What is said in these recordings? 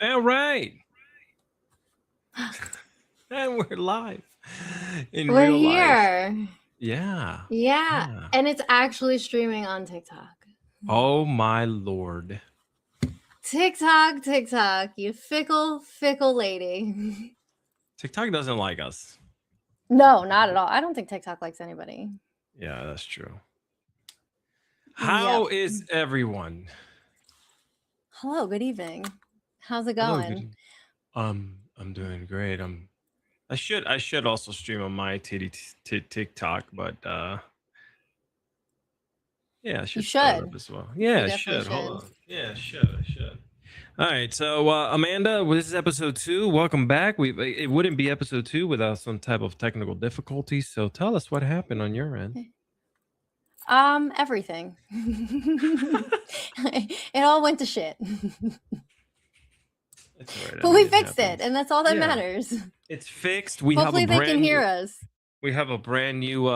All right. And we're live in We're real life. here. Yeah. Yeah. And it's actually streaming on TikTok. Oh my Lord. TikTok, you fickle, fickle lady. TikTok doesn't like us. No, not at all. I don't think TikTok likes anybody. Yeah, that's true. How is everyone? Hello, good evening. How's it Hello, going? good. I'm doing great. I should also stream on my TikTok, but yeah, I should start up as well. Yeah, You I definitely should. Hold should. on. Yeah, I should. All right, so Amanda, this is episode 2. Welcome back. It wouldn't be episode 2 without some type of technical difficulty. So tell us what happened on your end. Everything. It all went to shit. It's all right. But we fixed it, and that's all that matters. It's fixed. Hopefully they can hear us. We have a brand new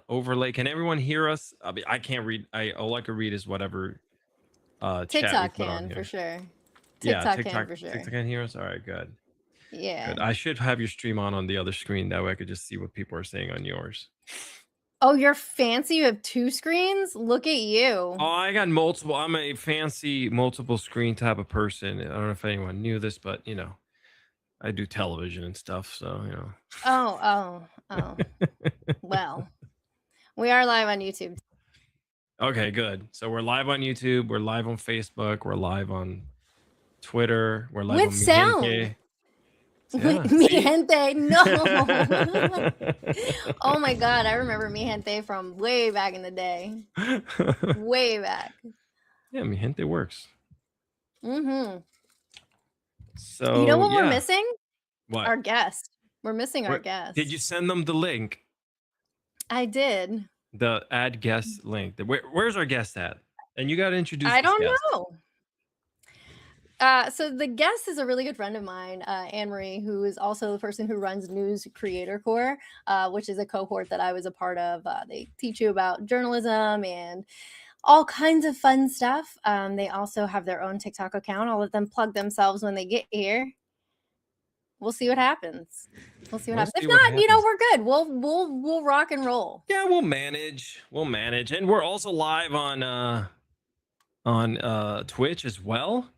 overlay. Can everyone hear us? I mean, I can't read. All I can read is whatever TikTok chat we put on can here. for sure. TikTok can for sure. TikTok can hear us. All right, good. Yeah. Good. I should have your stream on the other screen. That way I could just see what people are saying on yours. Oh, you're fancy. You have 2 screens? Look at you. Oh, I got multiple. I'm a fancy multiple screen type of person. I don't know if anyone knew this, but you know, I do television and stuff. So, you know. Oh. Well, we are live on YouTube. Okay, good. So we're live on YouTube. We're live on Facebook. We're live on Twitter. We're live with on sound. Yeah, Mi Gente, no. Oh my God, I remember Mi Gente from way back in the day. Way back. Yeah, Mi Gente works. Mm-hmm. So you know what we're missing? What? Our guest. We're missing our guest. Did you send them the link? I did. The add guest link. Where's our guest at? And you got to introduce. I don't know. So the guest is a really good friend of mine, Anne-Marie, who is also the person who runs News Creator Corps, which is a cohort that I was a part of. They teach you about journalism and all kinds of fun stuff. They also have their own TikTok account. I'll let them plug themselves when they get here. We'll see what happens. If not, you know, we're good. We'll rock and roll. Yeah, we'll manage. And we're also live on Twitch as well.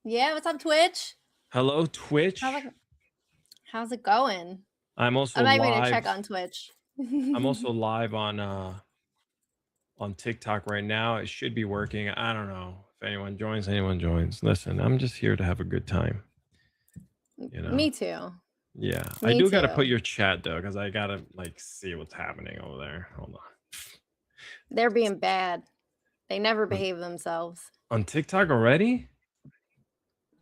Yeah, what's up, Twitch? Hello, Twitch. How's it going? I'm also live. I'm gonna check on Twitch. I'm also live on TikTok right now. It should be working. I don't know if anyone joins. Listen, I'm just here to have a good time. You know. Me too. Yeah, I do gotta put your chat though, because I gotta like see what's happening over there. Hold on. They're being bad. They never behave themselves. On TikTok already?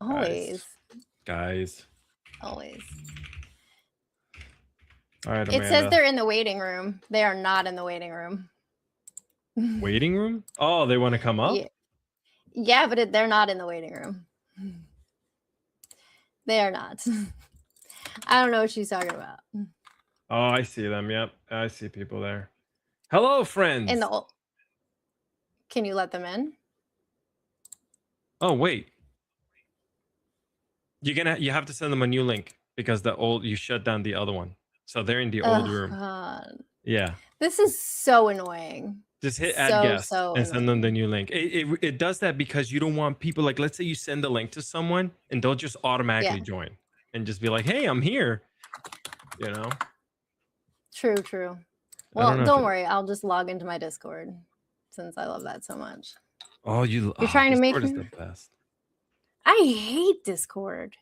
Always. Guys. Always. All right, Amanda. It says they're in the waiting room. They are not in the waiting room. Waiting room? Oh, they want to come up? Yeah, but they're not in the waiting room. They are not. I don't know what she's talking about. Oh, I see them. Yep. I see people there. Hello, friends. Can you let them in? Oh, wait. You have to send them a new link because you shut down the other one. So they're in the old room. God. Yeah. This is so annoying. Just hit add guest and send them the new link. It does that because you don't want people, like, let's say you send the link to someone and they'll just automatically join and just be like, hey, I'm here. You know? True. Well, don't worry. I'll just log into my Discord since I love that so much. Oh, you're trying to make Discord is the best. I hate Discord.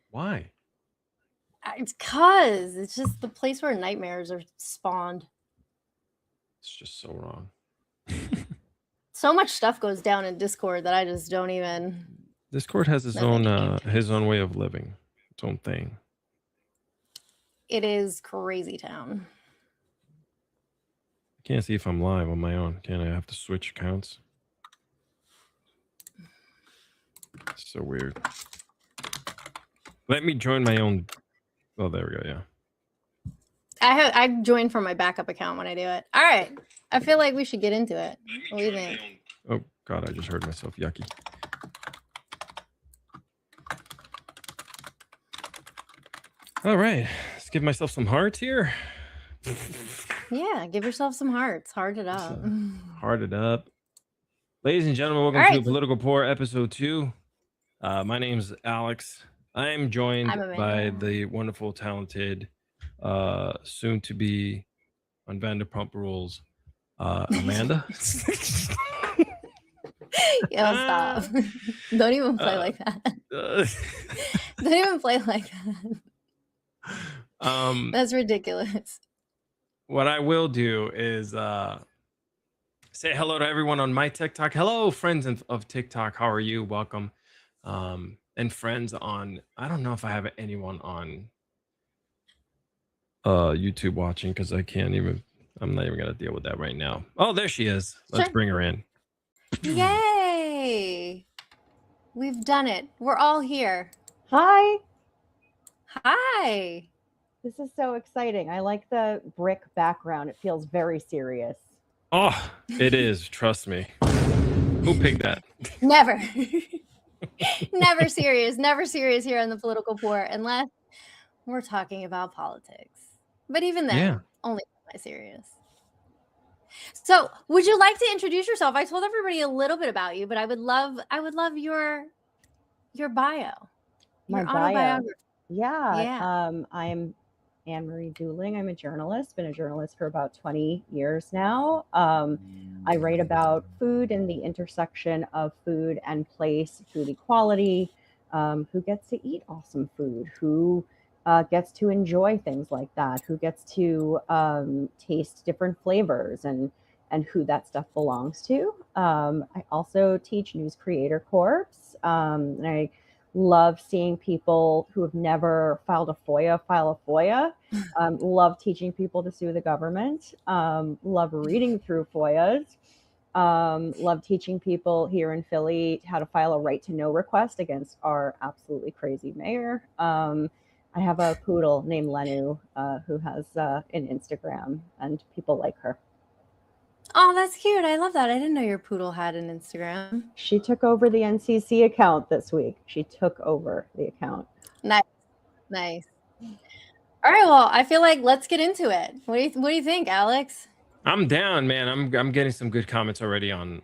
Why? It's because it's just the place where nightmares are spawned. It's just so wrong. So much stuff goes down in Discord that I just don't even. Discord has his own way of living, its own thing. It is crazy town. I can't see if I'm live on my own. Can I have to switch accounts? It's so weird. Let me join my own. Oh, there we go. Yeah. I join from my backup account when I do it. All right. I feel like we should get into it. What do you think? Oh God, I just heard myself. Yucky. All right, let's give myself some hearts here. Yeah, give yourself some hearts. Heart it up. Heart it up. Ladies and gentlemen, All welcome to right. Political Poor episode 2. My name's Alex. I am joined I'm by Amanda. the wonderful, talented, soon to be on Vanderpump Rules, Amanda. Yo, stop. Don't even play like that. Don't even play like that. That's ridiculous. What I will do is say hello to everyone on my TikTok. Hello, friends of TikTok. How are you? Welcome. And friends on, I don't know if I have anyone on YouTube watching because I'm not even gonna deal with that right now. Oh, there she is. Let's Sure. bring her in. Yay! We've done it. We're all here. Hi. Hi. This is so exciting. I like the brick background. It feels very serious. Oh, it is. Trust me. Who picked that? Never. Never serious. Never serious here on the Political Poor unless we're talking about politics. But even then, only semi-serious. So, would you like to introduce yourself? I told everybody a little bit about you, but I would love your bio. My your bio. Autobiography. Yeah. I'm Anne-Marie Dooling. I'm a journalist, been a journalist for about 20 years now. I write about food and the intersection of food and place, food equality, who gets to eat awesome food, who gets to enjoy things like that, who gets to taste different flavors and who that stuff belongs to. I also teach News Creator Corps, and I love seeing people who have never filed a FOIA file a FOIA. Love teaching people to sue the government. Love reading through FOIAs. Love teaching people here in Philly how to file a right to know request against our absolutely crazy mayor. I have a poodle named Lenu who has an Instagram, and people like her. Oh, that's cute. I love that. I didn't know your poodle had an Instagram. She took over the NCC account this week. She took over the account. Nice. All right, well, I feel like let's get into it. What do you think, Alex? I'm down, man. I'm getting some good comments already on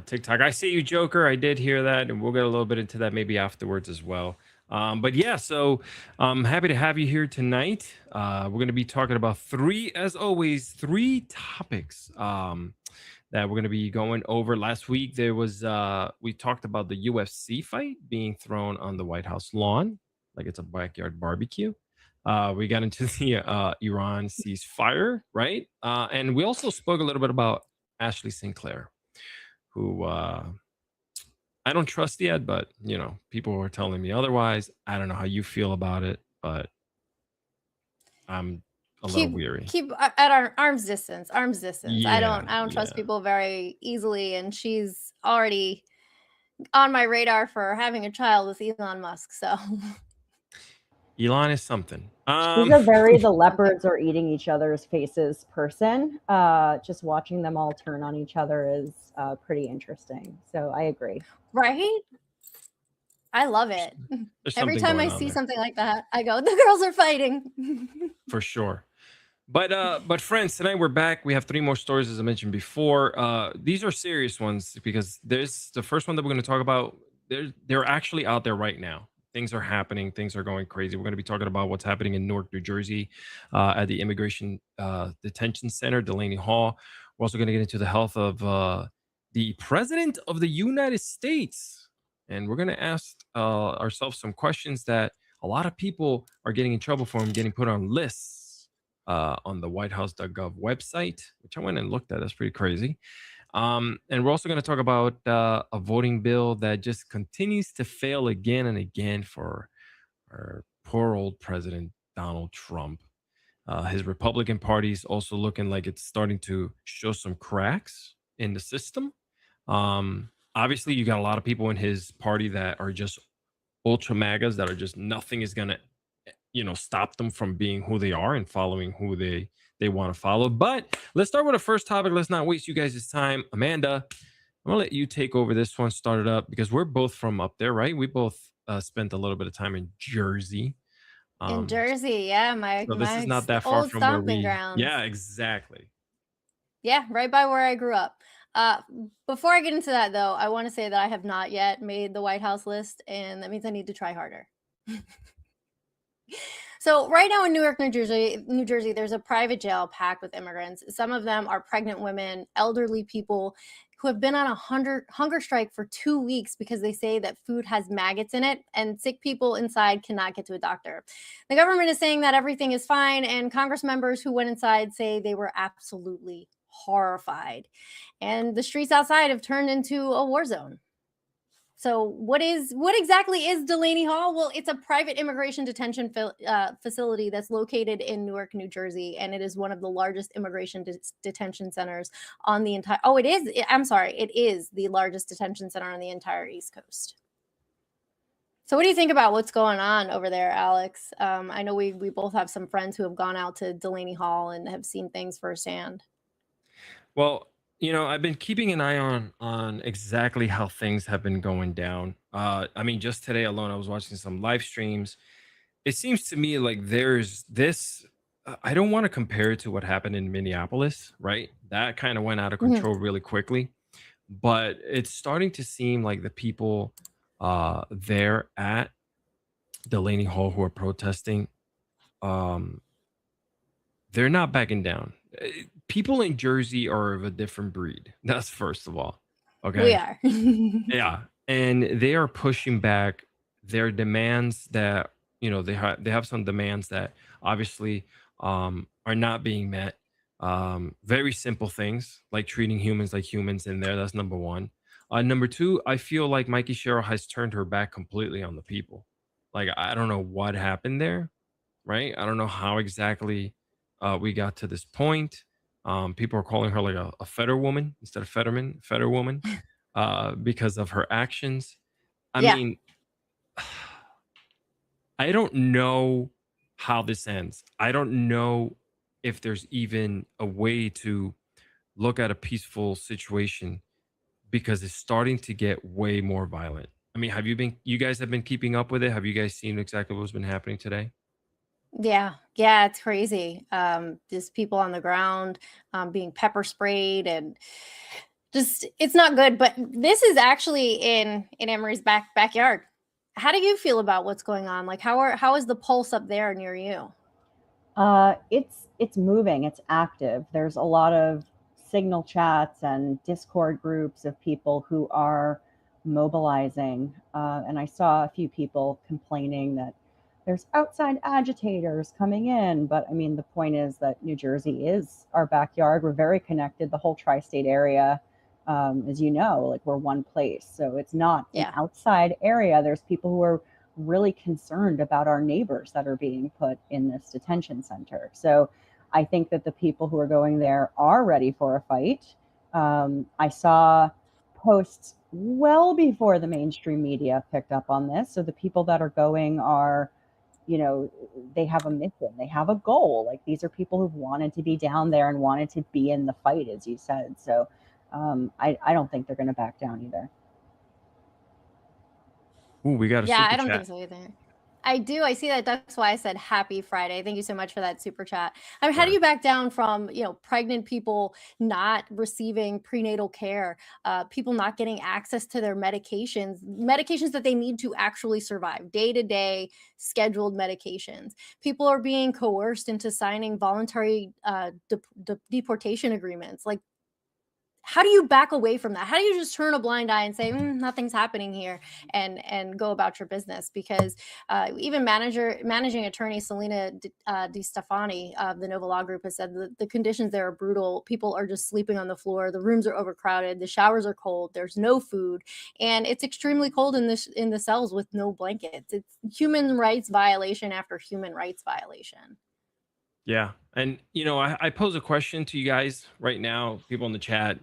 TikTok. I see you, Joker. I did hear that, and we'll get a little bit into that maybe afterwards as well. But yeah, so I'm happy to have you here tonight. We're going to be talking about three topics that we're going to be going over. Last week there was we talked about the UFC fight being thrown on the White House lawn like it's a backyard barbecue. We got into the Iran ceasefire, right? And we also spoke a little bit about Ashley Sinclair, who I don't trust yet, but people were telling me otherwise. I don't know how you feel about it, but I'm a little weary. Keep at our arm's distance. Yeah, I don't trust people very easily, and she's already on my radar for having a child with Elon Musk. So Elon is something. She's a very the leopards are eating each other's faces person. Just watching them all turn on each other is pretty interesting. So I agree. Right? I love it. Every time I see something like that, I go, the girls are fighting. For sure. But friends, tonight we're back. We have 3 more stories, as I mentioned before. These are serious ones because there's the first one that we're going to talk about. They're actually out there right now. Things are happening. Things are going crazy. We're going to be talking about what's happening in Newark, New Jersey, at the Immigration Detention Center, DELANEY Hall. We're also going to get into the health of the President of the United States. And we're going to ask ourselves some questions that a lot of people are getting in trouble for, getting put on lists on the whitehouse.gov website, which I went and looked at. That's pretty crazy. And we're also going to talk about a voting bill that just continues to fail again and again for our poor old President Donald Trump. His Republican Party is also looking like it's starting to show some cracks in the system. Obviously, you got a lot of people in his party that are just ultra MAGAs that are just nothing is going to stop them from being who they are and following who they want to follow. But let's start with the first topic. Let's not waste you guys' time. Amanda, I'm gonna let you take over this one, start it up, because we're both from up there, right? We both spent a little bit of time in Jersey. In Jersey, yeah, So this is not that far old from where stomping we. grounds. Yeah, exactly. Yeah, right by where I grew up. Uh, Before I get into that, though, I want to say that I have not yet made the White House list, and that means I need to try harder. So right now in Newark, New Jersey, there's a private jail packed with immigrants. Some of them are pregnant women, elderly people who have been on a hunger strike for 2 weeks because they say that food has maggots in it and sick people inside cannot get to a doctor. The government is saying that everything is fine, and Congress members who went inside say they were absolutely horrified. And the streets outside have turned into a war zone. So what exactly is Delaney Hall? Well, it's a private immigration detention facility that's located in Newark, New Jersey, and it is one of the largest immigration detention centers on the entire. Oh, it is. I'm sorry, it is the largest detention center on the entire East Coast. So, what do you think about what's going on over there, Alex? I know we both have some friends who have gone out to Delaney Hall and have seen things firsthand. Well, I've been keeping an eye on exactly how things have been going down. I mean, just today alone, I was watching some live streams. It seems to me like there's this. I don't want to compare it to what happened in Minneapolis, right? That kind of went out of Mhm. control really quickly. But it's starting to seem like the people there at Delaney Hall who are protesting, um, they're not backing down. People in Jersey are of a different breed. That's first of all. We Okay. are. Yeah. And they are pushing back their demands that, they have some demands that obviously are not being met. Very simple things like treating humans like humans in there. That's number one. Number two, I feel like Mikey Sherrill has turned her back completely on the people. Like, I don't know what happened there, right? I don't know how exactly we got to this point. People are calling her like a Feder woman instead of Fetterman, Feder woman, because of her actions. I Yeah. mean, I don't know how this ends. I don't know if there's even a way to look at a peaceful situation because it's starting to get way more violent. I mean, you guys have been keeping up with it? Have you guys seen exactly what's been happening today? Yeah, yeah, it's crazy. Just people on the ground being pepper sprayed, and just it's not good. But this is actually in Emery's backyard. How do you feel about what's going on? Like, how is the pulse up there near you? It's moving. It's active. There's a lot of signal chats and Discord groups of people who are mobilizing. And I saw a few people complaining that there's outside agitators coming in. But I mean, the point is that New Jersey is our backyard. We're very connected. The whole tri-state area, as you know, like we're one place. So it's not an Yeah, outside area. There's people who are really concerned about our neighbors that are being put in this detention center. So I think that the people who are going there are ready for a fight. I saw posts well before the mainstream media picked up on this. So the people that are going are, they have a mission, they have a goal. Like these are people who've wanted to be down there and wanted to be in the fight, as you said. So I don't think they're going to back down either. Ooh, we got a yeah, super I don't think chat. so either. I do. I see that. That's why I said happy Friday. Thank you so much for that super chat. I mean, how do Word. you back down from pregnant people not receiving prenatal care, people not getting access to their medications that they need to actually survive, day to day scheduled medications? People are being coerced into signing voluntary deportation agreements. Like, how do you back away from that? How do you just turn a blind eye and say nothing's happening here, and go about your business? Because even managing attorney Selena Di Stefani of the Nova Law Group has said that the conditions there are brutal. People are just sleeping on the floor. The rooms are overcrowded. The showers are cold. There's no food, and it's extremely cold in the cells with no blankets. It's human rights violation after human rights violation. Yeah. And, I pose a question to you guys right now, people in the chat,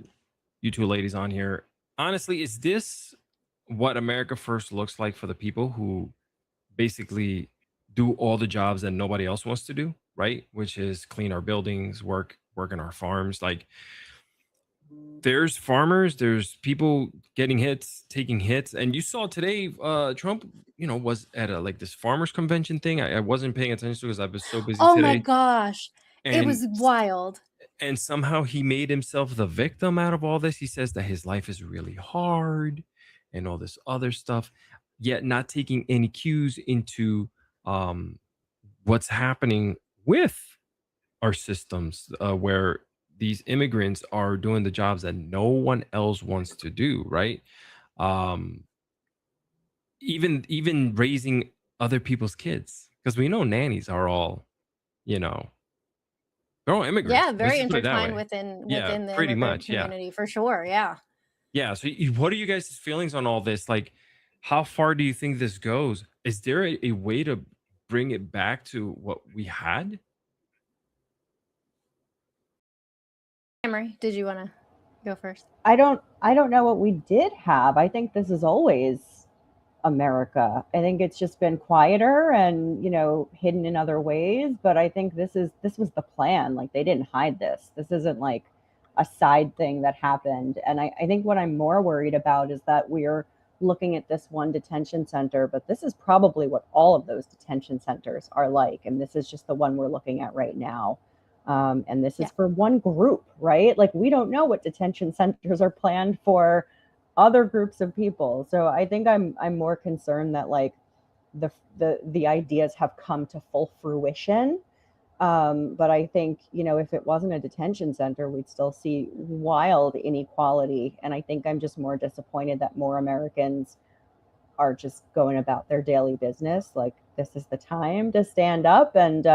you two ladies on here. Honestly, is this what America First looks like for the people who basically do all the jobs that nobody else wants to do, right? Which is clean our buildings, work in our farms. Like, there's farmers, there's people getting hits, taking hits, and you saw today, Trump, was at a like this farmers convention thing. I wasn't paying attention to because I was so busy Oh my today, gosh. It and was wild. and somehow he made himself the victim out of all this. He says that his life is really hard and all this other stuff, yet not taking any cues into um, what's happening with our systems, where these immigrants are doing the jobs that no one else wants to do, right? Um, even raising other people's kids, because we know nannies are all, you know, they're all immigrants. Yeah, Let's very just put it that intertwined way. within Yeah, the pretty immigrant much. Yeah. community for sure. Yeah. Yeah. So, what are you guys' feelings on all this? Like, how far do you think this goes? Is there a way to bring it back to what we had? Emery, did you want to go first? I don't know what we did have. I think this is always America. I think it's just been quieter and, hidden in other ways, but I think this was the plan. Like they didn't hide this. This isn't like a side thing that happened. And I think what I'm more worried about is that we're looking at this one detention center, but this is probably what all of those detention centers are like. And this is just the one we're looking at right now. And this Yeah. is for one group, right? Like we don't know what detention centers are planned for other groups of people. So I think I'm more concerned that like the ideas have come to full fruition. But I think, if it wasn't a detention center, we'd still see wild inequality. And I think I'm just more disappointed that more Americans are just going about their daily business. Like this is the time to stand up, and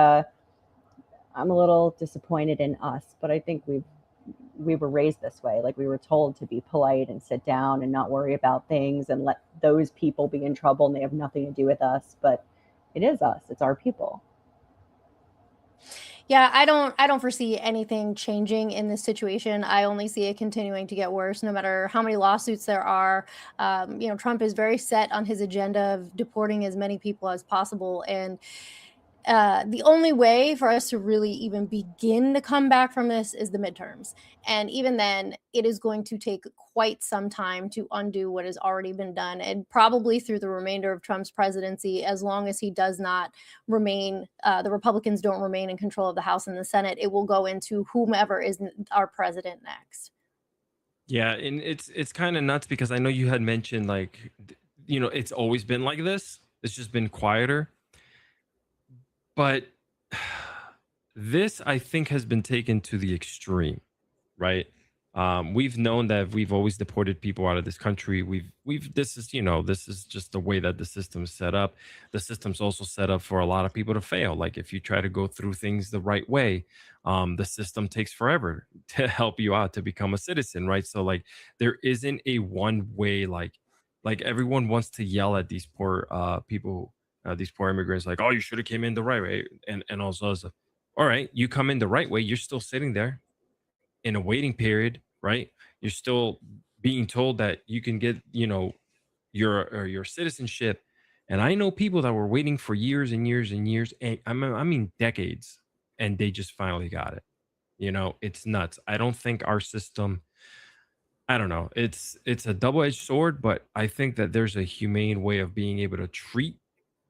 I'm a little disappointed in us, but I think we were raised this way. Like we were told to be polite and sit down and not worry about things and let those people be in trouble and they have nothing to do with us. But it is us. It's our people. Yeah, I don't foresee anything changing in this situation. I only see it continuing to get worse no matter how many lawsuits there are. Trump is very set on his agenda of deporting as many people as possible, and the only way for us to really even begin to come back from this is the midterms. And even then, it is going to take quite some time to undo what has already been done, and probably through the remainder of Trump's presidency, as long as he does not remain, the Republicans don't remain in control of the House and the Senate, it will go into whomever is our president next. Yeah, and it's kind of nuts because I know you had mentioned like, it's always been like this. It's just been quieter. But this, I think, has been taken to the extreme, right? We've known that we've always deported people out of this country. This is, this is just the way that the system is set up. The system's also set up for a lot of people to fail. Like if you try to go through things the right way, the system takes forever to help you out to become a citizen, right? So like there isn't a one way, like everyone wants to yell at these poor people, these poor immigrants, like, oh, you should have came in the right way, and also, all right, you come in the right way, you're still sitting there in a waiting period, right? You're still being told that you can get, your citizenship. And I know people that were waiting for years and years and years, and I mean decades, and they just finally got it. It's nuts. I don't think our system. I don't know. It's a double-edged sword, but I think that there's a humane way of being able to treat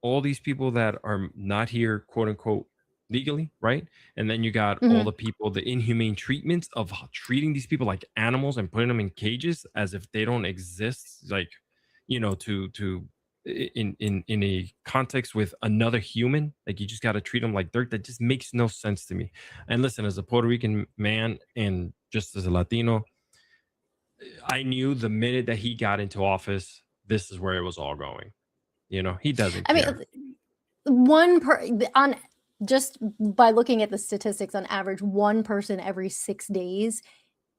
all these people that are not here, quote unquote, legally, right? And then you got all the people, the inhumane treatments of treating these people like animals and putting them in cages as if they don't exist, like, to in a context with another human. Like you just got to treat them like dirt. That just makes no sense to me. And listen, as a Puerto Rican man and just as a Latino, I knew the minute that he got into office, this is where it was all going. He doesn't I mean, care. on just by looking at the statistics, on average, one person every 6 days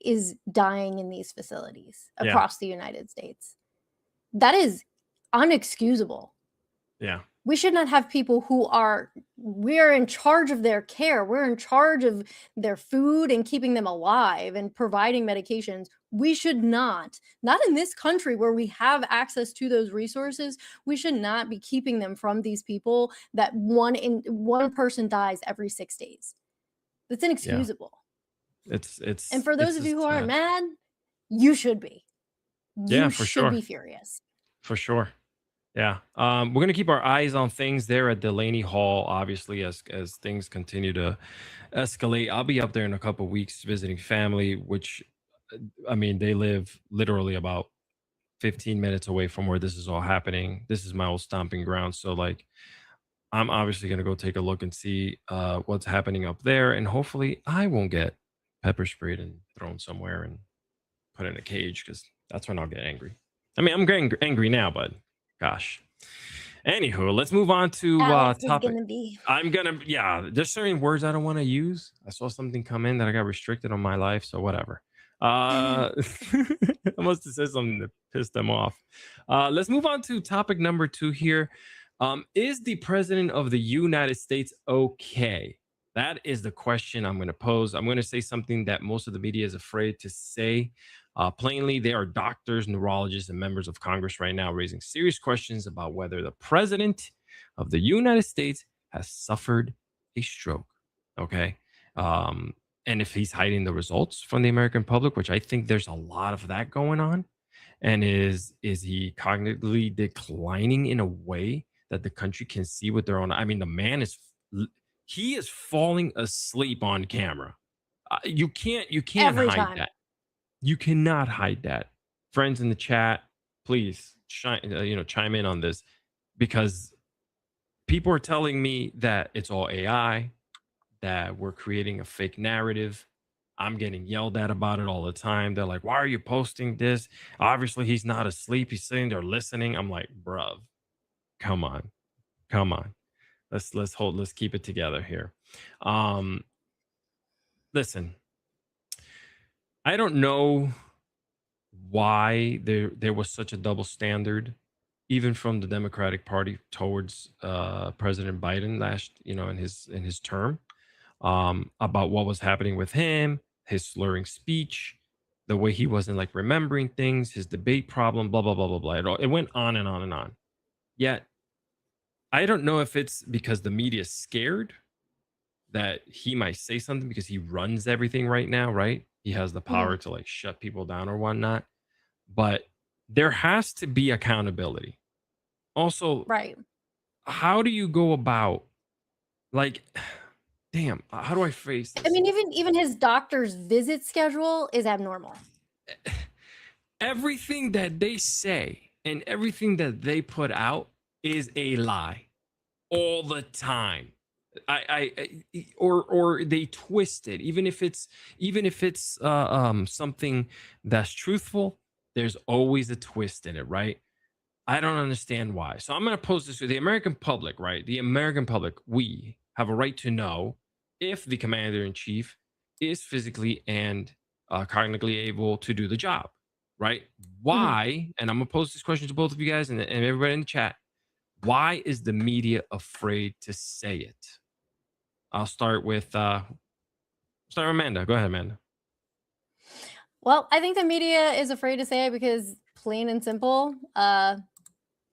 is dying in these facilities Yeah. across the United States. That is unexcusable. Yeah. We should not have people we're in charge of their care. We're in charge of their food and keeping them alive and providing medications. We should not in this country where we have access to those resources, we should not be keeping them from these people that one person dies every 6 days. That's inexcusable. And for those of you who aren't sad. mad, you should be. Yeah, You for should sure. be furious. For sure. Yeah. We're gonna keep our eyes on things there at Delaney Hall, obviously, as things continue to escalate. I'll be up there in a couple weeks visiting family, which I mean, they live literally about 15 minutes away from where this is all happening. This is my old stomping ground. So like I'm obviously gonna go take a look and see what's happening up there. And hopefully I won't get pepper sprayed and thrown somewhere and put in a cage, because that's when I'll get angry. I mean, I'm getting angry now, but gosh. Anywho, let's move on to Alex is topic. gonna be. Yeah, there's certain words I don't want to use. I saw something come in that I got restricted on my life, so whatever. I must have said something that pissed them off. Let's move on to topic number 2 here. Is the president of the United States okay? That is the question I'm going to pose. I'm going to say something that most of the media is afraid to say. Plainly, there are doctors, neurologists, and members of Congress right now raising serious questions about whether the president of the United States has suffered a stroke. Okay. And if he's hiding the results from the American public, which I think there's a lot of that going on, and is he cognitively declining in a way that the country can see with their own? I mean, the man is he is falling asleep on camera. You can't Every hide time. that. You cannot hide that. Friends in the chat, please chime in on this, because people are telling me that it's all AI, that we're creating a fake narrative. I'm getting yelled at about it all the time. They're like, "Why are you posting this? Obviously, he's not asleep. He's sitting there listening." I'm like, "Bruv, come on, come on. Let's keep it together here." Um, Listen, I don't know why there was such a double standard, even from the Democratic Party towards President Biden in his term, about what was happening with him, his slurring speech, the way he wasn't like remembering things, his debate problem, blah blah blah blah blah. It went on and on and on. Yet I don't know if it's because the media is scared that he might say something, because he runs everything right now, right? He has the power to like shut people down or whatnot. But there has to be accountability. Also, Right. how do you go about, like, damn, how do I phrase this? I mean, even his doctor's visit schedule is abnormal. Everything that they say and everything that they put out is a lie all the time. Or they twist it, even if it's something that's truthful. There's always a twist in it, right? I don't understand why. So I'm going to pose this to the American public, right? The American public, we have a right to know if the commander in chief is physically and cognitively able to do the job, right? Why? And I'm going to pose this question to both of you guys and everybody in the chat. Why is the media afraid to say it? I'll start with Amanda. Go ahead, Amanda. Well, I think the media is afraid to say it because, plain and simple,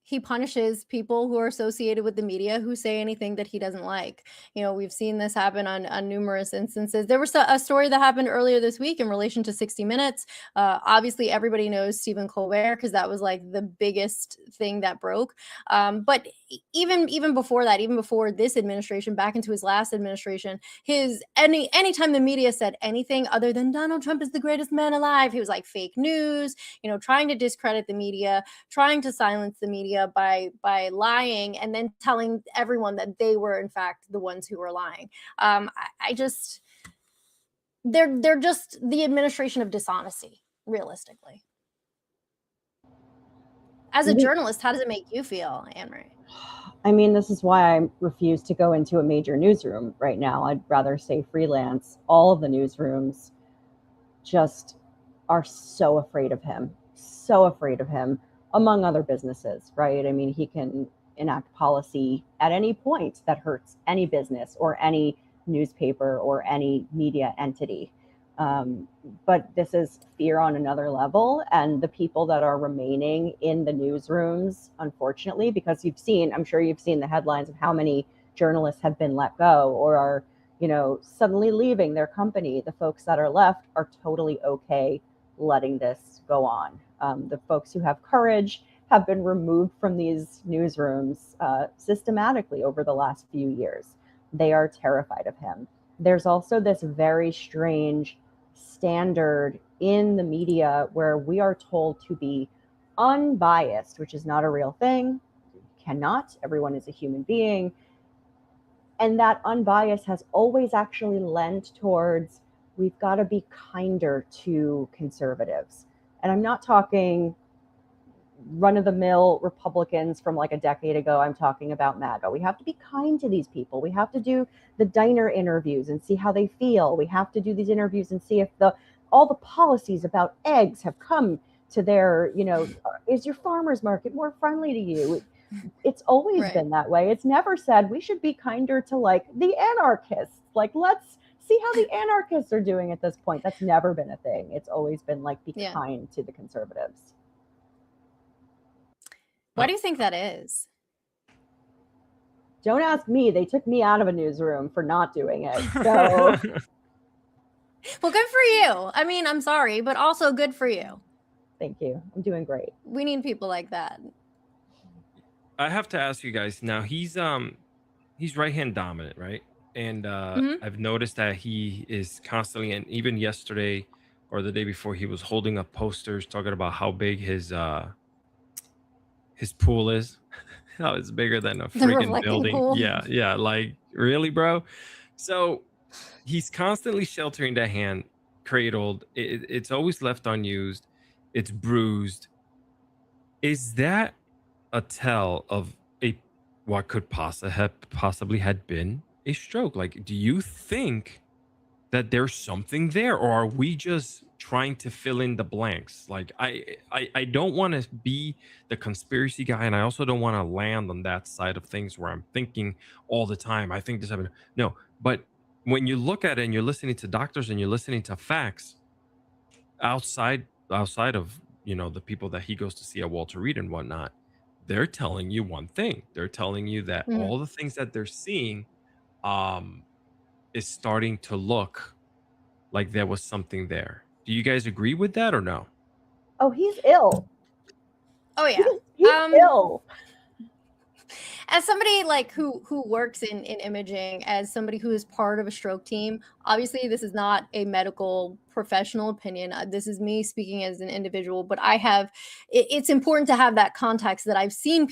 he punishes people who are associated with the media who say anything that he doesn't like. You know, we've seen this happen on numerous instances. There was a story that happened earlier this week in relation to 60 Minutes. Obviously, everybody knows Stephen Colbert because that was like the biggest thing that broke. But even before that, even before this administration, back into his last administration, anytime the media said anything other than Donald Trump is the greatest man alive, he was like fake news, trying to discredit the media, trying to silence the media by lying, and then telling everyone that they were in fact the ones who were lying. They're just the administration of dishonesty, realistically. As a journalist, how does it make you feel, Anne-Marie? I mean, this is why I refuse to go into a major newsroom right now. I'd rather stay freelance. All of the newsrooms just are so afraid of him, among other businesses, right? I mean, he can enact policy at any point that hurts any business or any newspaper or any media entity. But this is fear on another level. And the people that are remaining in the newsrooms, unfortunately, because I'm sure you've seen the headlines of how many journalists have been let go or are, suddenly leaving their company. The folks that are left are totally okay letting this go on. The folks who have courage have been removed from these newsrooms systematically over the last few years. They are terrified of him. There's also this very strange standard in the media where we are told to be unbiased, which is not a real thing. Cannot. Everyone is a human being. And that unbiased has always actually lent towards we've got to be kinder to conservatives. And I'm not talking run-of-the-mill Republicans from like a decade ago. I'm talking about MAGA. We have to be kind to these people. We have to do the diner interviews and see how they feel. We have to do these interviews and see if all the policies about eggs have come to their, is your farmer's market more friendly to you? It's always been that way. It's never said we should be kinder to like the anarchists. Like, let's see how the anarchists are doing at this point. That's never been a thing. It's always been like, be kind to the conservatives. Why do you think that is? Don't ask me. They took me out of a newsroom for not doing it. So, well, good for you. I mean, I'm sorry, but also good for you. Thank you. I'm doing great. We need people like that. I have to ask you guys now. He's right hand dominant, right? And I've noticed that he is constantly, and even yesterday or the day before, he was holding up posters talking about how big his pool is. How it's bigger than a freaking building. Pool. Yeah. Like, really, bro? So he's constantly sheltering that hand, cradled. It's always left unused. It's bruised. Is that a tell of what could possibly had been a stroke? Like, do you think that there's something there, or are we just trying to fill in the blanks? Like, I don't want to be the conspiracy guy, and I also don't want to land on that side of things where I'm thinking all the time, I think this happened. No, but when you look at it and you're listening to doctors and you're listening to facts outside of the people that he goes to see at Walter Reed and whatnot, they're telling you one thing. They're telling you that all the things that they're seeing is starting to look like there was something there. Do you guys agree with that or no? Oh, he's ill. Oh yeah. He's ill. As somebody like who works in imaging, as somebody who is part of a stroke team, obviously this is not a medical professional opinion. This is me speaking as an individual, but it's important to have that context that I've seen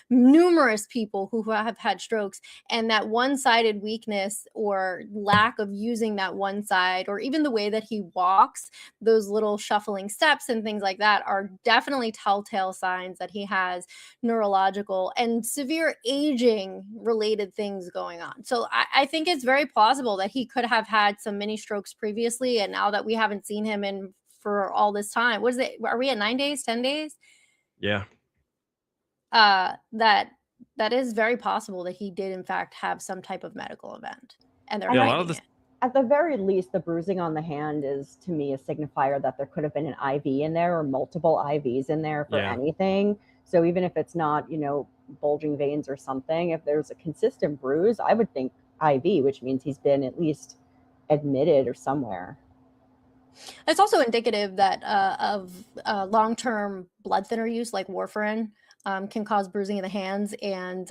numerous people who have had strokes, and that one-sided weakness or lack of using that one side, or even the way that he walks, those little shuffling steps and things like that, are definitely telltale signs that he has neurological and severe aging related things going on. So I think it's very plausible that he could have had some mini strokes previously, and now that we haven't seen him in for all this time, what is it? Are we at 9 days, 10 days? Yeah. That is very possible that he did in fact have some type of medical event, and they're hiding it. At the very least, the bruising on the hand is, to me, a signifier that there could have been an IV in there or multiple IVs in there for anything. So even if it's not, bulging veins or something, if there's a consistent bruise, I would think IV, which means he's been at least admitted or somewhere. It's also indicative that of long-term blood thinner use, like warfarin, can cause bruising in the hands, and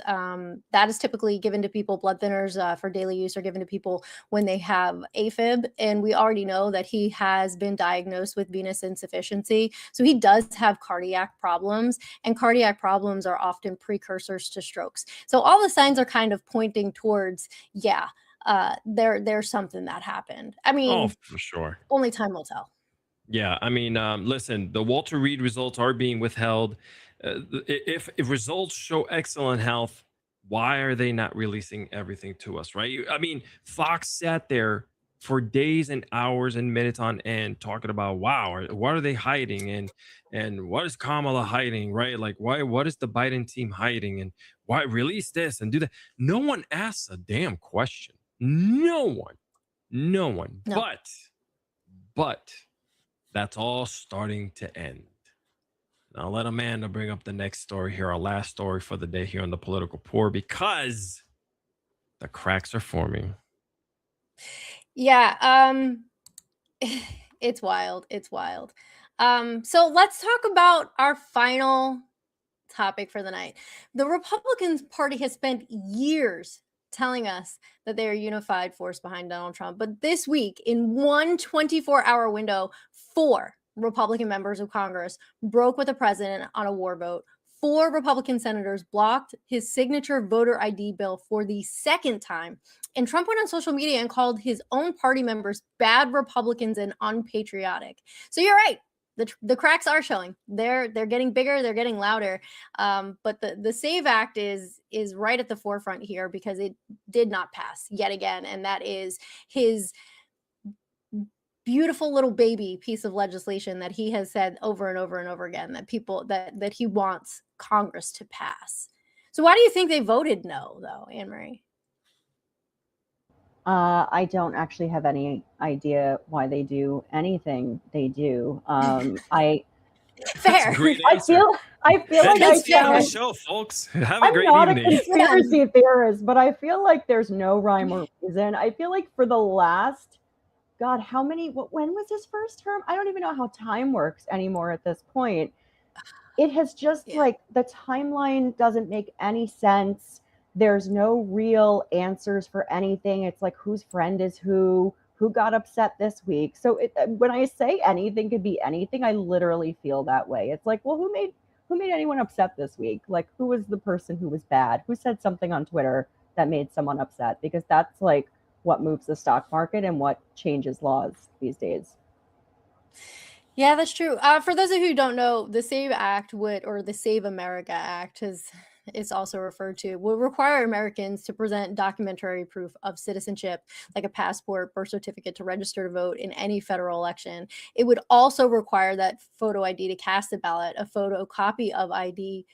that is typically given to people. Blood thinners for daily use are given to people when they have AFib, and we already know that he has been diagnosed with venous insufficiency, so he does have cardiac problems, and cardiac problems are often precursors to strokes. So all the signs are kind of pointing towards, there's something that happened. I mean, for sure. Only time will tell. Yeah, I mean, listen, the Walter Reed results are being withheld. If results show excellent health, why are they not releasing everything to us, right? I mean, Fox sat there for days and hours and minutes on end talking about, wow, what are they hiding, and what is Kamala hiding, right? Like, what is the Biden team hiding, and why release this and do that? No one asks a damn question. No one. No. But that's all starting to end. Now let Amanda bring up the next story here, our last story for the day here on the Political Pour, because the cracks are forming. Yeah, it's wild. It's wild. So let's talk about our final topic for the night. The Republican Party has spent years telling us that they are a unified force behind Donald Trump. But this week, in one 24-hour window, 4 Republican members of Congress broke with the president on a war vote. 4 Republican senators blocked his signature voter ID bill for the second time. And Trump went on social media and called his own party members bad Republicans and unpatriotic. So you're right. The cracks are showing. They're getting bigger. They're getting louder. But the Save Act is right at the forefront here because it did not pass yet again, and that is his beautiful little baby piece of legislation that he has said over and over and over again that people that he wants Congress to pass. So why do you think they voted no, though, Anne Marie? I don't actually have any idea why they do anything they do. I Fair. That's a great I answer. feel like That's the end of the sound. show, folks. Have a I'm great not a evening. conspiracy theorist, but I feel like there's no rhyme or reason. I feel like for the last, God, when was his first term? I don't even know how time works anymore at this point. It has just Yeah. like the timeline doesn't make any sense. There's no real answers for anything. It's like whose friend is who got upset this week. So when I say anything could be anything, I literally feel that way. It's like, well, who made anyone upset this week? Like, who was the person who was bad? Who said something on Twitter that made someone upset? Because that's like what moves the stock market and what changes laws these days. Yeah, that's true. For those of you who don't know, the Save Act or the Save America Act is also referred to, will require Americans to present documentary proof of citizenship, like a passport, birth certificate, to register to vote in any federal election. It would also require that photo ID to cast a ballot, a photocopy of ID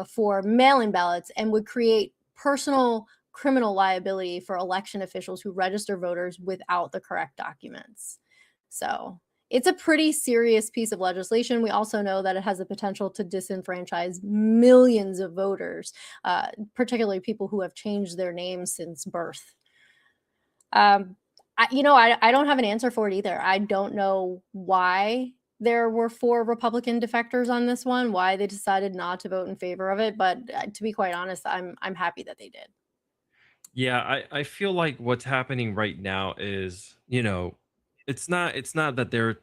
for mail-in ballots, and would create personal criminal liability for election officials who register voters without the correct documents. So it's a pretty serious piece of legislation. We also know that it has the potential to disenfranchise millions of voters, particularly people who have changed their names since birth. I don't have an answer for it either. I don't know why there were 4 Republican defectors on this one, why they decided not to vote in favor of it. But to be quite honest, I'm happy that they did. Yeah, I feel like what's happening right now is, it's not that they're,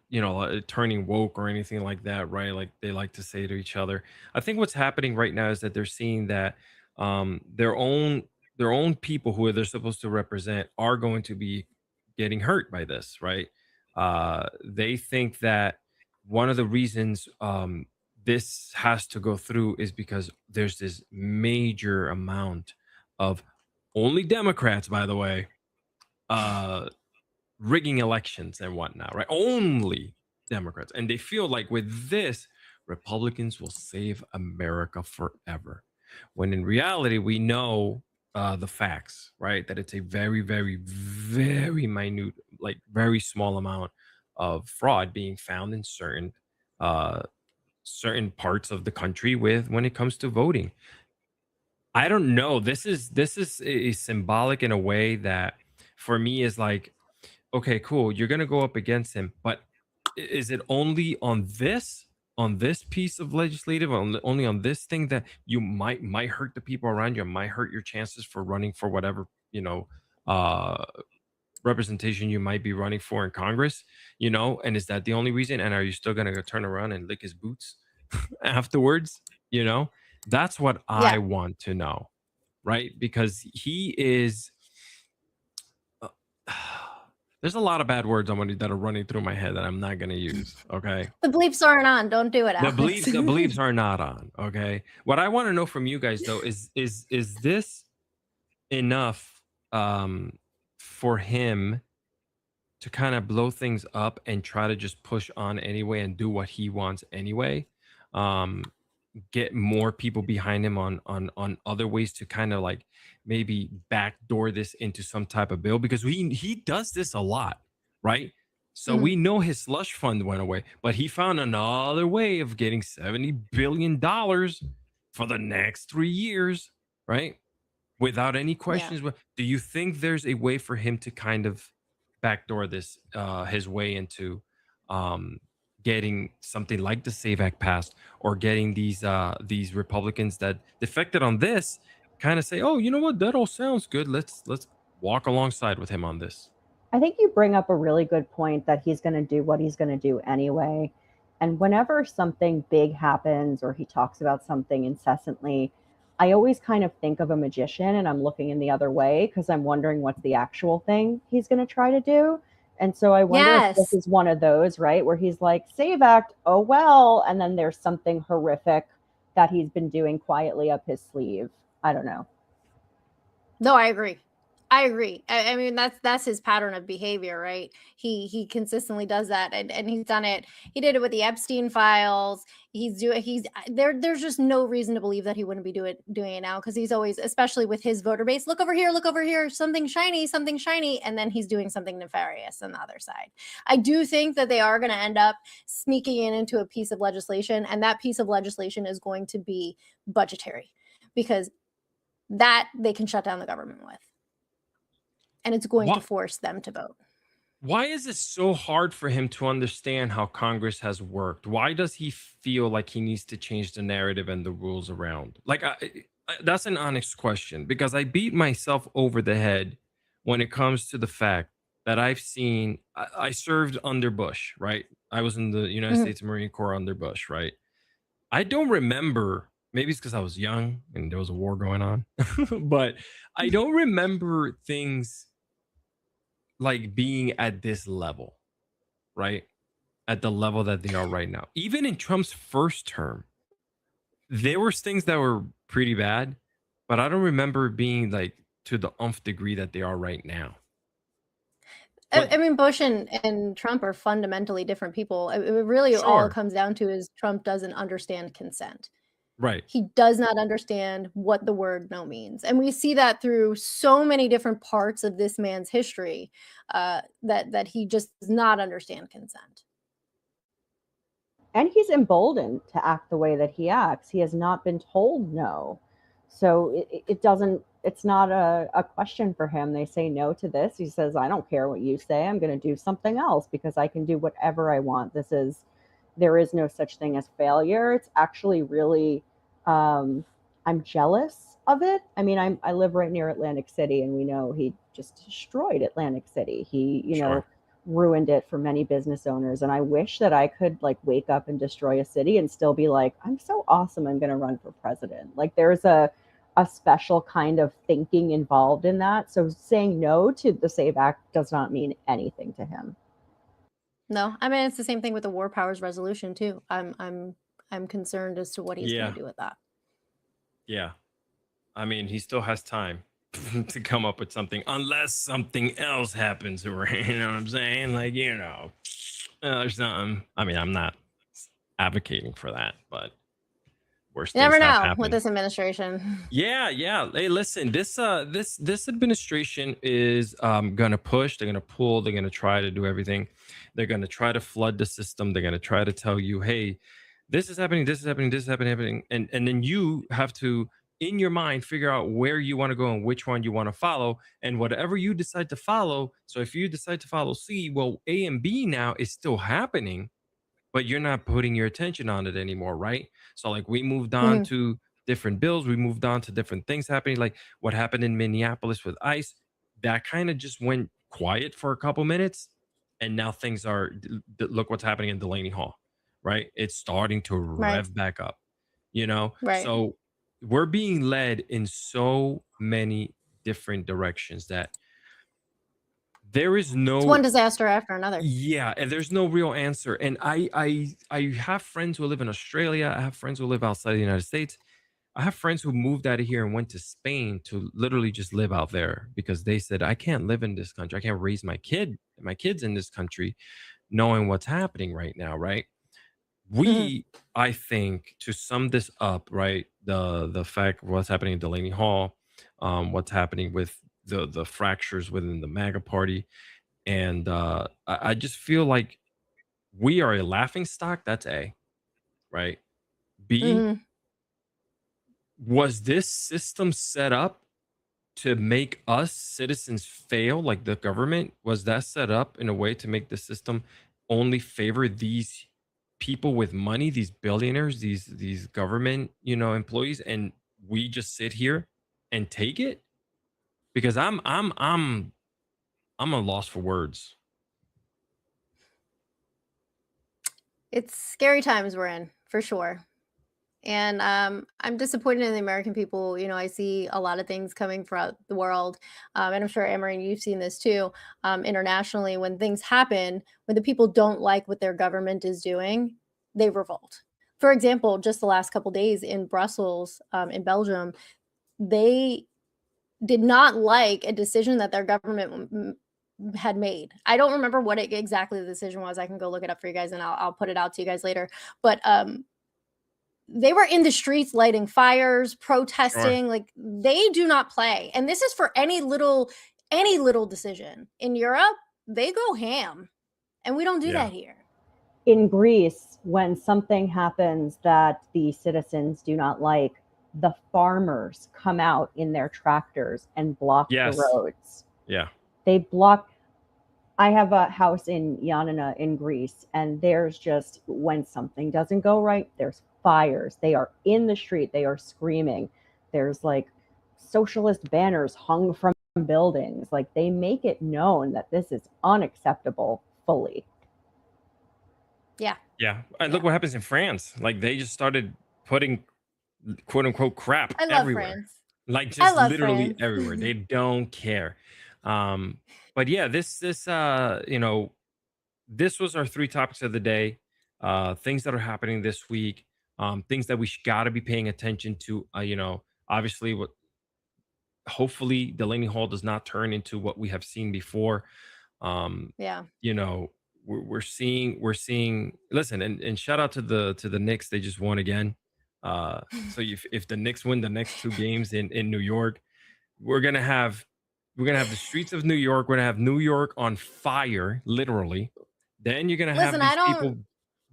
turning woke or anything like that, right? Like they like to say to each other. I think what's happening right now is that they're seeing that their own people who they're supposed to represent are going to be getting hurt by this, right? They think that one of the reasons this has to go through is because there's this major amount of only Democrats, by the way, uh, rigging elections and whatnot, right? Only Democrats. And they feel like with this, Republicans will save America forever. When in reality, we know the facts, right? That it's a very, very, very minute, like very small amount of fraud being found in uh, certain parts of the country with when it comes to voting. I don't know. This is symbolic in a way that for me is like, okay, cool. You're gonna go up against him, but is it only on this piece of legislative, only on this thing that you might hurt the people around you, might hurt your chances for running for whatever uh representation you might be running for in Congress, and is that the only reason? And are you still gonna go turn around and lick his boots afterwards? That's what Yeah. I want to know, right? Because he is. uh, there's a lot of bad words that are running through my head that I'm not gonna use. Okay, The bleeps aren't on. Don't do it, the Alex. bleeps are not on. Okay, what I want to know from you guys though is this enough for him to kind of blow things up and try to just push on anyway and do what he wants anyway? Um, get more people behind him on other ways to kind of like maybe backdoor this into some type of bill, because he does this a lot, right? So Mhm. we know his slush fund went away, but he found another way of getting $70 billion for the next 3 years, right? Without any Yeah. questions. Do you think there's a way for him to kind of backdoor this his way into um, getting something like the Save Act passed, or getting these Republicans that defected on this kind of say, oh, you know what, that all sounds good. Let's walk alongside with him on this. I think you bring up a really good point that he's going to do what he's going to do anyway. And whenever something big happens or he talks about something incessantly, I always kind of think of a magician and I'm looking in the other way because I'm wondering what's the actual thing he's going to try to do. And so I wonder if this Yes. is one of those, right, where he's like, Save Act, oh well. And then there's something horrific that he's been doing quietly up his sleeve. I don't know. No, I agree. I agree. I mean, that's his pattern of behavior, right? He consistently does that, and he's done it. He did it with the Epstein files. He's there. There's just no reason to believe that he wouldn't be doing it now, because he's always, especially with his voter base, look over here, something shiny, and then he's doing something nefarious on the other side. I do think that they are going to end up sneaking into a piece of legislation, and that piece of legislation is going to be budgetary, because that they can shut down the government with. And it's going to force them to vote. Why is it so hard for him to understand how Congress has worked? Why does he feel like he needs to change the narrative and the rules around? Like, that's an honest question, because I beat myself over the head when it comes to the fact that I've seen, I served under Bush, right? I was in the United States Marine Corps under Bush, right? I don't remember, maybe it's because I was young and there was a war going on, but I don't remember things like being at this level, right? At the level that they are right now. Even in Trump's first term, there was things that were pretty bad, but I don't remember being like to the umph degree that they are right now. I mean, Bush and Trump are fundamentally different people. It really all it comes down to is Trump doesn't understand consent. Right. He does not understand what the word no means. And we see that through so many different parts of this man's history, that he just does not understand consent. And he's emboldened to act the way that he acts. He has not been told no. So it's not a question for him. They say no to this. He says, I don't care what you say. I'm going to do something else because I can do whatever I want. There is no such thing as failure. It's actually really, I'm jealous of it. I mean, I live right near Atlantic City, and we know he just destroyed Atlantic City. He, know, ruined it for many business owners. And I wish that I could like wake up and destroy a city and still be like, I'm so awesome, I'm going to run for president. Like there's a special kind of thinking involved in that. So saying no to the Save Act does not mean anything to him. No, I mean, it's the same thing with the War Powers Resolution too. I'm concerned as to what he's going to do with that. Yeah. I mean, he still has time to come up with something, unless something else happens, or you know what I'm saying? Like, there's something. I mean, I'm not advocating for that, but worst you never things have know happened with this administration. Yeah. Hey, listen, this administration is gonna push, they're gonna pull, they're gonna try to do everything. They're gonna try to flood the system, they're gonna try to tell you, hey, this is happening, this is happening, this is happening, and then you have to, in your mind, figure out where you want to go and which one you want to follow, and whatever you decide to follow. So if you decide to follow C, well, A and B now is still happening, but you're not putting your attention on it anymore, right? So like we moved on to different bills, we moved on to different things happening, like what happened in Minneapolis with ICE. That kind of just went quiet for a couple minutes, and now things are, look what's happening in Delaney Hall, right? It's starting to rev back up, Right. So we're being led in so many different directions that there is no, it's one disaster after another. Yeah, and there's no real answer. And I have friends who live in Australia. I have friends who live outside the United States. I have friends who moved out of here and went to Spain to literally just live out there, because they said, I can't live in this country. I can't raise my kids in this country knowing what's happening right now, right? I think, to sum this up, right, the fact of what's happening in Delaney Hall, what's happening with the fractures within the MAGA party, and I just feel like we are a laughing stock. That's A, right? B, was this system set up to make us citizens fail, like the government? Was that set up in a way to make the system only favor these people with money, these billionaires, these government, employees, and we just sit here and take it? Because I'm a loss for words. It's scary times we're in, for sure. And I'm disappointed in the American people. I see a lot of things coming throughout the world, and I'm sure Emery, you've seen this too. Internationally, when things happen, when the people don't like what their government is doing, they revolt. For example, just the last couple days in Brussels, in Belgium, they did not like a decision that their government had made. I don't remember what exactly the decision was. I can go look it up for you guys, and I'll put it out to you guys later. But they were in the streets lighting fires, protesting. Sure. Like, they do not play. And this is for any little decision. In Europe, they go ham, and we don't do Yeah. that here. In Greece, when something happens that the citizens do not like, the farmers come out in their tractors and block Yes. the roads. Yeah. They block. I have a house in Ioannina in Greece, and there's just, when something doesn't go right, there's fires. They are in the street. They are screaming. There's like socialist banners hung from buildings. Like, they make it known that this is unacceptable fully. Yeah. Yeah. And look what happens in France. Like, they just started putting quote unquote crap I love everywhere. France. Like, I just love literally France. everywhere. They don't care. But yeah, this this was our 3 topics of the day. Things that are happening this week, things that we got to be paying attention to. Obviously, what hopefully Delaney Hall does not turn into what we have seen before. Yeah. We're seeing. Listen, and shout out to the Knicks. They just won again. So if the Knicks win the next 2 games in New York, we're gonna have the streets of New York. We're gonna have New York on fire, literally. Then you're gonna have Listen, these people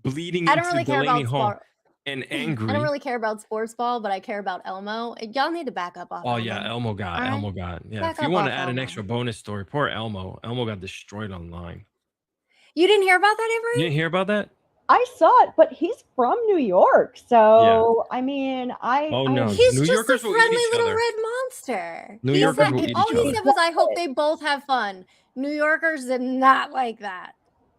bleeding I don't into really care Delaney about Hall sport. and I don't angry. really care about sports ball, but I care about Elmo. Y'all need to back up off Oh Elmo. yeah, Elmo got. All right? Elmo got. Yeah, Back if you up want to off add an Elmo. extra bonus story, poor Elmo. Elmo got destroyed online. You didn't hear about that, You Avery? didn't hear about that? I saw it, but he's from New York, so I mean, Oh no, He's New just Yorkers a will eat friendly each little other. red monster. New He Yorkers said, will eat all each he other. said was, "I hope they both have fun." New Yorkers did not like that.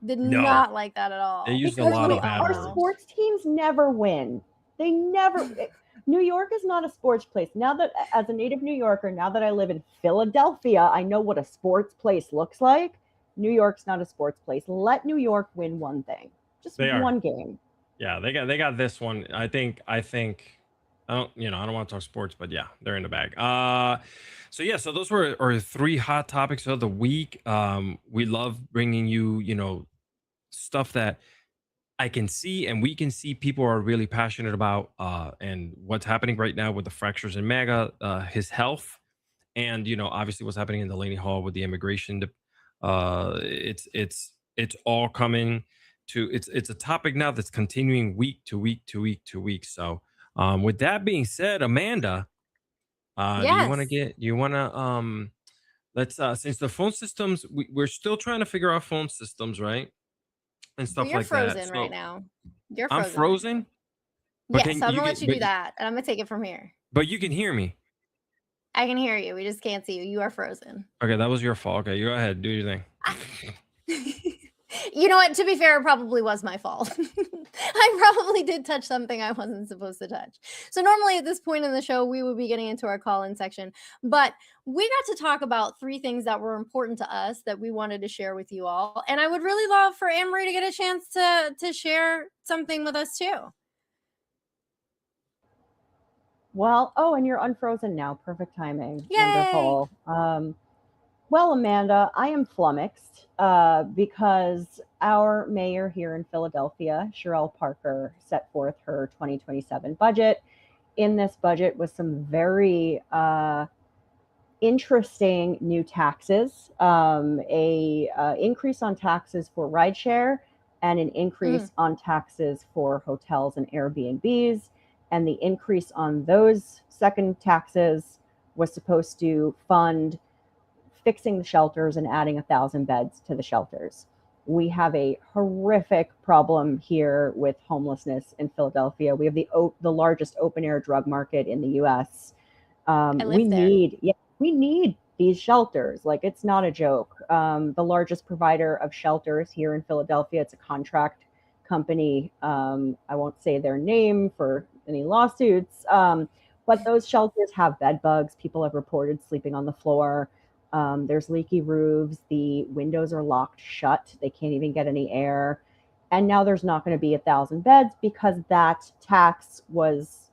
Did No. not like that at all. They used a because lot of look, bad our words. sports teams never win. They never. New York is not a sports place. Now that, as a native New Yorker, now that I live in Philadelphia, I know what a sports place looks like. New York's not a sports place. Let New York win one thing, just They are. one game. Yeah, they got this one. I think I don't I don't want to talk sports, but yeah, they're in the bag. So those were our 3 hot topics of the week. We love bringing you stuff that I can see and we can see people are really passionate about, and what's happening right now with the fractures in MAGA, his health, and obviously what's happening in Delaney Hall with the immigration. It's all coming to it's a topic now that's continuing week to week to week to week. So with that being said, Amanda, do you want to Yes. let's since the phone systems, we're still trying to figure out phone systems, right? And Well, stuff you're like that. frozen right So now. You're I'm frozen. Right now. frozen, but Yes, can I'm you gonna can let you do that, and I'm gonna take it from here. but you can hear me. I can hear you. We just can't see you. You are frozen. Okay, that was your fault. Okay, you go ahead, do your thing. You know what? To be fair, it probably was my fault. I probably did touch something I wasn't supposed to touch. So normally at this point in the show, we would be getting into our call-in section, but we got to talk about 3 things that were important to us that we wanted to share with you all. And I would really love for Anne-Marie to get a chance to share something with us too. Well, and you're unfrozen now. Perfect timing. Yay! Wonderful. Well, Amanda, I am flummoxed because our mayor here in Philadelphia, Sherelle Parker, set forth her 2027 budget. In this budget was some very interesting new taxes, a increase on taxes for rideshare and an increase on taxes for hotels and Airbnbs. And the increase on those second taxes was supposed to fund fixing the shelters and adding 1,000 beds to the shelters. We have a horrific problem here with homelessness in Philadelphia. We have the largest open air drug market in the U.S. I live there. We need these shelters. Like, it's not a joke. The largest provider of shelters here in Philadelphia, it's a contract company. I won't say their name for any lawsuits, but those shelters have bed bugs. People have reported sleeping on the floor. There's leaky roofs. The windows are locked shut. They can't even get any air. And now there's not going to be 1,000 beds because that tax was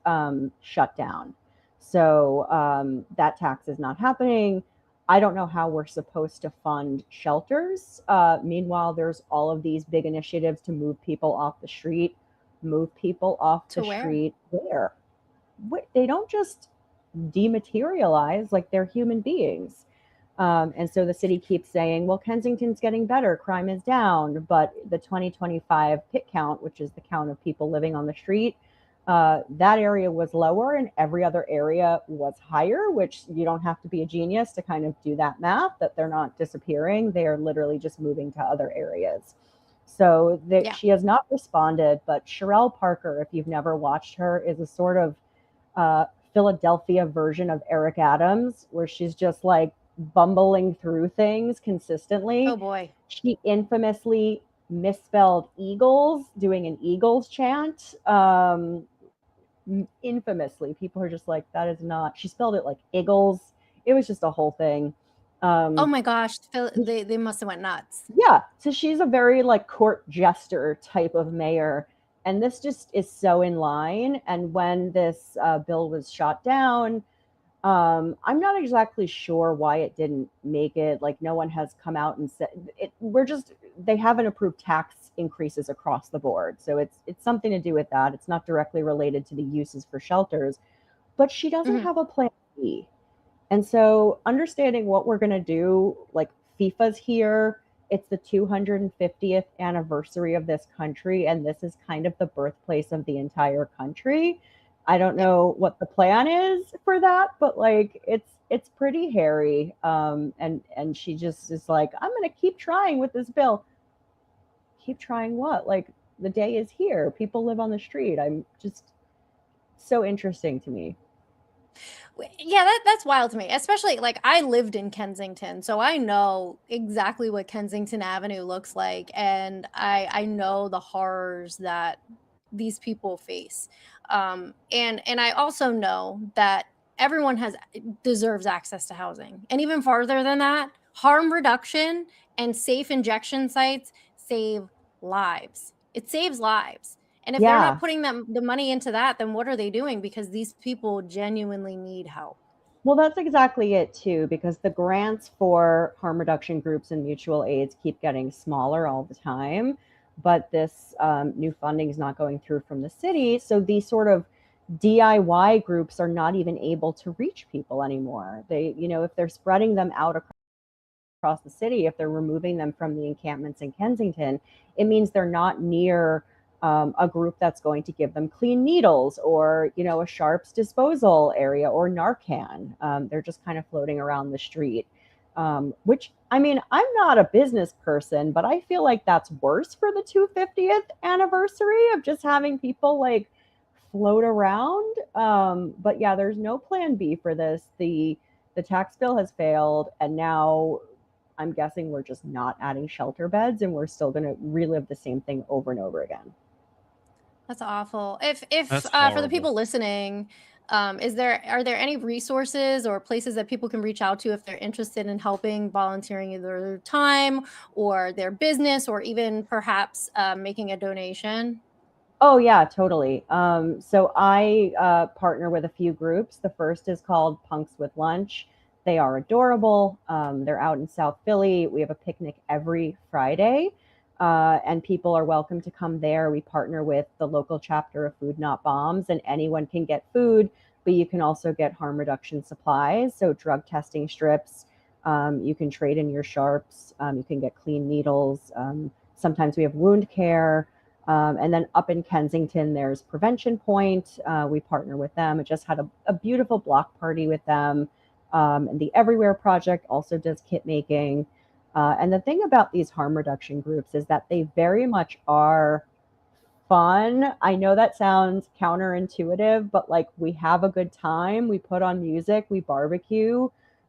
shut down. So that tax is not happening. I don't know how we're supposed to fund shelters. Meanwhile, there's all of these big initiatives to move people off the street. Move people off the street where? They don't just dematerialize, like, they're human beings. And so the city keeps saying, well, Kensington's getting better, crime is down. But the 2025 PIT count, which is the count of people living on the street, that area was lower and every other area was higher, which you don't have to be a genius to kind of do that math, that they're not disappearing. They are literally just moving to other areas. So she has not responded, but Sherelle Parker, if you've never watched her, is a sort of Philadelphia version of Eric Adams, where she's just like bumbling through things consistently. Oh boy. She infamously misspelled Eagles, doing an Eagles chant. Infamously, people are just like, that is not, she spelled it like Eagles. It was just a whole thing. Oh my gosh, they must have went nuts. Yeah, so she's a very like court jester type of mayor, and this just is so in line. And when this bill was shot down, I'm not exactly sure why it didn't make it. Like, no one has come out and said it. They haven't approved tax increases across the board, so it's something to do with that. It's not directly related to the uses for shelters, but she doesn't have a plan B. And so understanding what we're going to do, like, FIFA's here. It's the 250th anniversary of this country, and this is kind of the birthplace of the entire country. I don't know what the plan is for that, but like, it's pretty hairy. And she just is like, I'm going to keep trying with this bill. Keep trying what? Like, the day is here. People live on the street. I'm just so interesting to me. Yeah, that's wild to me, especially like I lived in Kensington, so I know exactly what Kensington Avenue looks like, and I know the horrors that these people face. And I also know that everyone deserves access to housing, and even farther than that, harm reduction and safe injection sites save lives. It saves lives. And if they're not putting the money into that, then what are they doing? Because these people genuinely need help. Well, that's exactly it too, because the grants for harm reduction groups and mutual aids keep getting smaller all the time. But this new funding is not going through from the city. So these sort of DIY groups are not even able to reach people anymore. They, if they're spreading them out across the city, if they're removing them from the encampments in Kensington, it means they're not near a group that's going to give them clean needles or, a sharps disposal area or Narcan. They're just kind of floating around the street, which, I mean, I'm not a business person, but I feel like that's worse for the 250th anniversary of just having people like float around. But yeah, there's no plan B for this. The tax bill has failed, and now I'm guessing we're just not adding shelter beds, and we're still going to relive the same thing over and over again. That's awful. If That's for the people listening, are there any resources or places that people can reach out to if they're interested in helping, volunteering either their time or their business, or even perhaps making a donation? Oh yeah, totally. So I partner with a few groups. The first is called Punks with Lunch. They are adorable. They're out in South Philly. We have a picnic every Friday. And people are welcome to come there. We partner with the local chapter of Food Not Bombs, and anyone can get food, but you can also get harm reduction supplies. So drug testing strips, you can trade in your sharps, you can get clean needles. Sometimes we have wound care. And then up in Kensington, there's Prevention Point. We partner with them. I just had a beautiful block party with them. And the Everywhere Project also does kit making. And the thing about these harm reduction groups is that they very much are fun. I know that sounds counterintuitive, but like we have a good time. We put on music, we barbecue,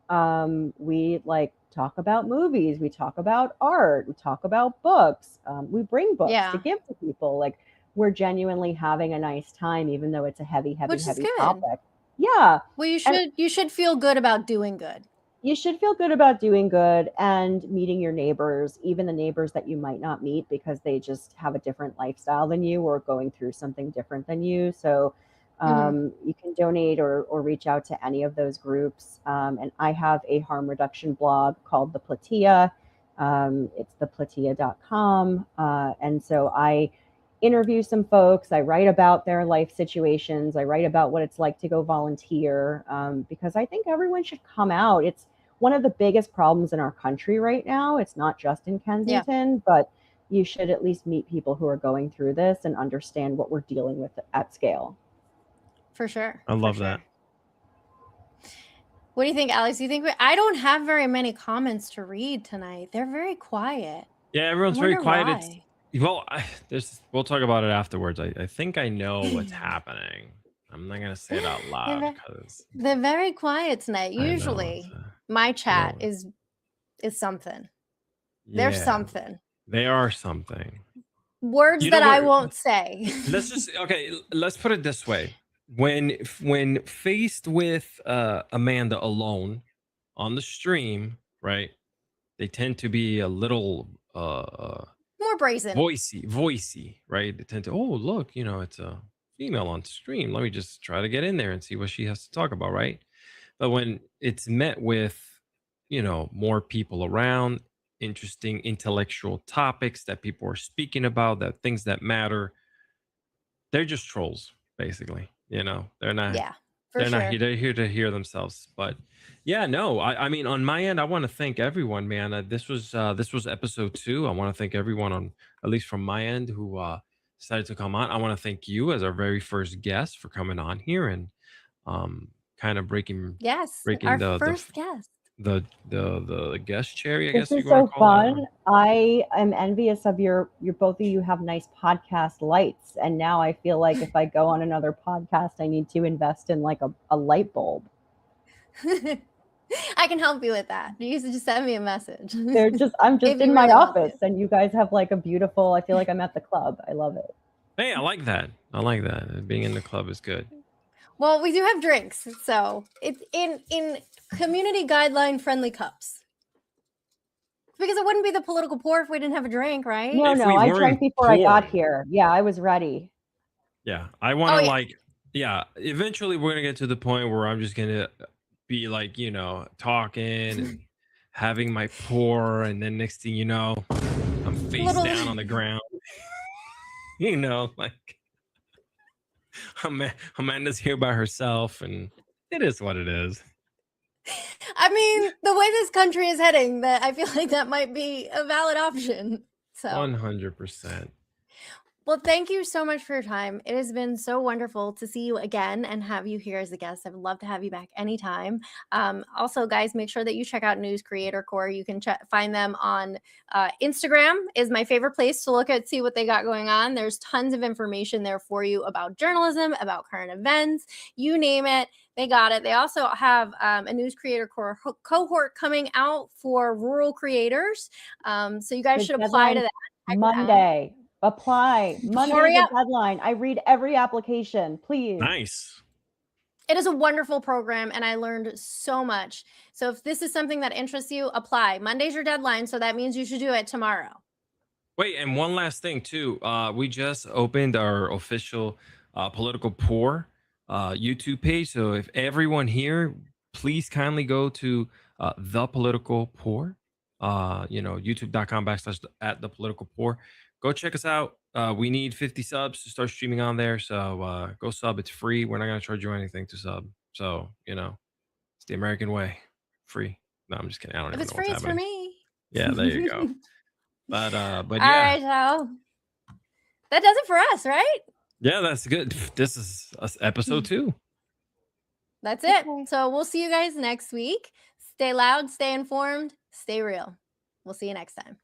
we like talk about movies, we talk about art, we talk about books, we bring books to give to people. Like we're genuinely having a nice time, even though it's a heavy topic. Yeah. Well, you should feel good about doing good. You should feel good about doing good and meeting your neighbors, even the neighbors that you might not meet because they just have a different lifestyle than you or going through something different than you. So you can donate or reach out to any of those groups. And I have a harm reduction blog called The Platea. It's theplatea.com. And so I interview some folks. I write about their life situations. I write about what it's like to go volunteer because I think everyone should come out. It's one of the biggest problems in our country right now. It's not just in Kensington, but you should at least meet people who are going through this and understand what we're dealing with at scale. For sure. I love that. What do you think, Alex? Do you think I don't have very many comments to read tonight? They're very quiet. Yeah, everyone's very quiet. Well, we'll talk about it afterwards. I think I know what's happening. I'm not gonna say it out loud because they're very quiet tonight. Usually, my chat is something. Yeah, they're something. They are something. Words that I won't say. Let's put it this way. When faced with Amanda alone on the stream, right? They tend to be a little more brazen, voicey, right? They tend to, oh, look, it's a female on stream. Let me just try to get in there and see what she has to talk about, right? But when it's met with, more people around, interesting intellectual topics that people are speaking about, that things that matter, they're just trolls, basically. They're not. Yeah, they're not here. They're here to hear themselves. But yeah, no. I mean, on my end, I want to thank everyone, man. This was episode 2. I want to thank everyone on, at least from my end, who decided to come on. I want to thank you as our very first guest for coming on here and kind of breaking our first guest. The guest cherry, I guess you want to call it. This is so fun. I am envious of your both of you have nice podcast lights, and now I feel like if I go on another podcast, I need to invest in like a light bulb. I can help you with that. You just send me a message. I'm just in my office, and you guys have like a beautiful. I feel like I'm at the club. I love it. Hey, I like that. Being in the club is good. Well, we do have drinks, so it's in community guideline friendly cups. Because it wouldn't be the political poor if we didn't have a drink, right? No, I drank before I got here. Yeah, I was ready. Yeah, I want to eventually we're going to get to the point where I'm just going to be like, talking and having my pour, and then next thing you know, I'm face down on the ground. Like Amanda's here by herself, and it is what it is. I mean, the way this country is heading, that I feel like that might be a valid option. So 100%. Well, thank you so much for your time. It has been so wonderful to see you again and have you here as a guest. I would love to have you back anytime. Also, guys, make sure that you check out News Creator Corps. You can find them on Instagram is my favorite place to look at, see what they got going on. There's tons of information there for you about journalism, about current events, you name it. They got it. They also have a News Creator Corps cohort coming out for rural creators. So you guys should apply to that. Monday. Apply. Monday is the deadline. I read every application. Please. Nice. It is a wonderful program, and I learned so much. So if this is something that interests you, apply. Monday's your deadline, so that means you should do it tomorrow. Wait, and one last thing, too. We just opened our official Political Poor YouTube page. So if everyone here, please kindly go to The Political Poor, youtube.com/@thepoliticalpoor. Go check us out. We need 50 subs to start streaming on there. So go sub. It's free. We're not going to charge you anything to sub. So, it's the American way. Free. No, I'm just kidding. I don't know. If it's free, it's for me. Yeah, there you go. But yeah. All right, so that does it for us, right? Yeah, that's good. This is episode 2. That's it. Okay. So we'll see you guys next week. Stay loud, stay informed, stay real. We'll see you next time.